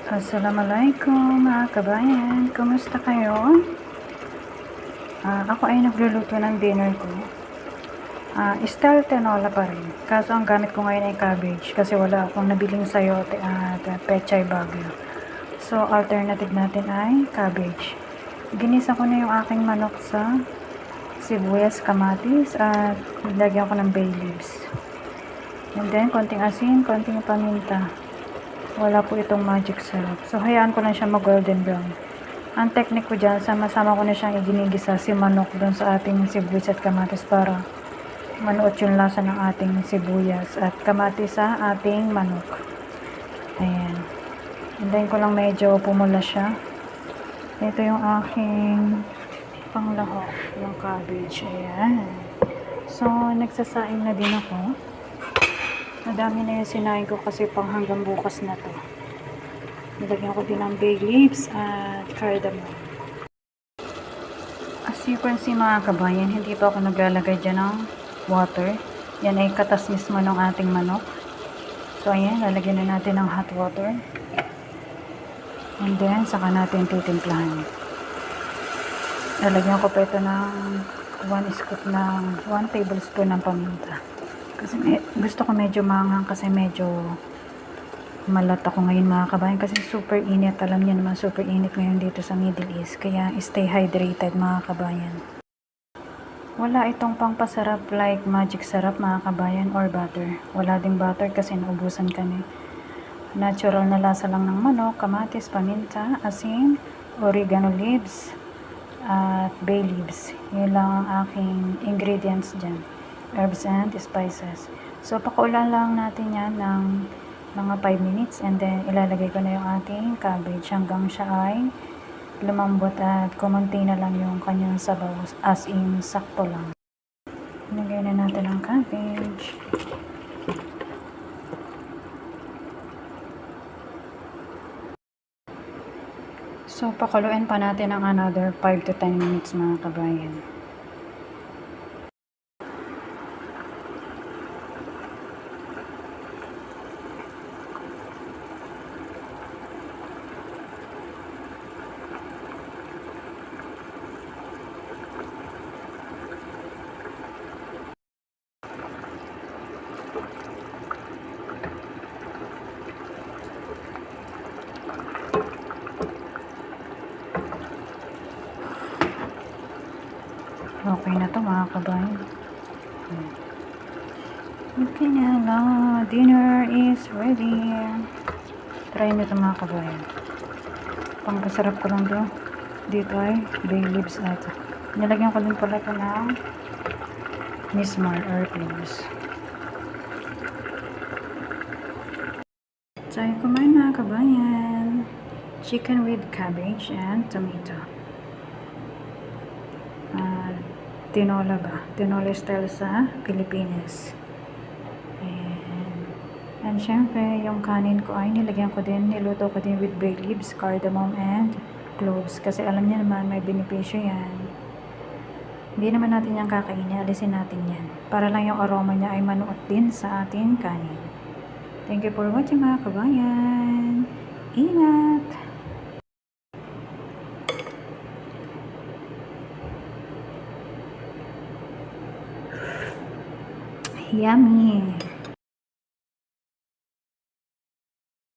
Assalamualaikum mga kabayan, kumusta kayo? Ako ay nagluluto ng dinner ko. Style tinola pa rin, kaso ang gamit ko ngayon ay cabbage kasi wala akong nabiling sayote at pechay bagyo. So alternative natin ay cabbage. Ginisa ko na yung aking manok sa sibuyas, kamatis at nilagyan ko ng bay leaves. And then konting asin, konting paminta. Wala po itong magic syrup. So, hayaan ko lang siya mag-golden brown. Ang technique ko dyan, sama-sama ko na siyang iginigisa si manok doon sa ating sibuyas at kamatis para manuot yung lasa ng ating sibuyas at kamatis sa ating manok. Ayan. Hintayin ko lang medyo pumula siya. Ito yung aking panglahok, yung cabbage. Ayan. So, nagsasaing na din ako. Madami na yung sinain ko kasi pang hanggang bukas na to. Nilagyan ko din ng bay leaves at cardamom. As you can see mga kabayan, hindi pa ako naglalagay dyan ng water. Yan ay katas mismo ng ating manok. So ayan, lalagyan na natin ng hot water. And then, saka natin titimplahan. Lalagyan ko pa ito ng 1 tablespoon ng paminta. Kasi gusto ko medyo maanghang kasi medyo malat ako ngayon mga kabayan kasi super init. Alam niyo naman super init ngayon dito sa Middle East. Kaya stay hydrated mga kabayan. Wala itong pangpasarap like magic sarap mga kabayan or butter. Wala ding butter kasi naubusan kami. Natural na lasa lang ng manok, kamatis, paminta, asin, oregano leaves, at bay leaves. Yun lang ang aking ingredients dyan. Herbs and spices. So, pakulan lang natin yan ng mga 5 minutes and then ilalagay ko na yung ating cabbage hanggang siya ay lumambot at kumunti na lang yung kanyang sabaw as in sakto lang. Ilagay na natin ang cabbage. So, pakuluin pa natin ang another 5 to 10 minutes mga kabayan. Okay na to mga kabayan. Okay na lang. Dinner is ready. Try nyo ito mga kabayan. Pangkasarap ko lang to. Dito ay bay leaves at nilagyan ko din pala ito ng mismar or cloves. Tayo kumain mga kabayan. Chicken with cabbage and tomato. Tinola ba? Tinola style sa Pilipinas. And syempre, yung kanin ko ay nilagyan ko din, niluto ko din with bay leaves, cardamom, and cloves. Kasi alam niyo naman, may benepisyo yan. Hindi naman natin yan kakainin, alisin natin yan. Para lang yung aroma niya ay manuot din sa ating kanin. Thank you for watching mga kabayan. Ingat! Yummy!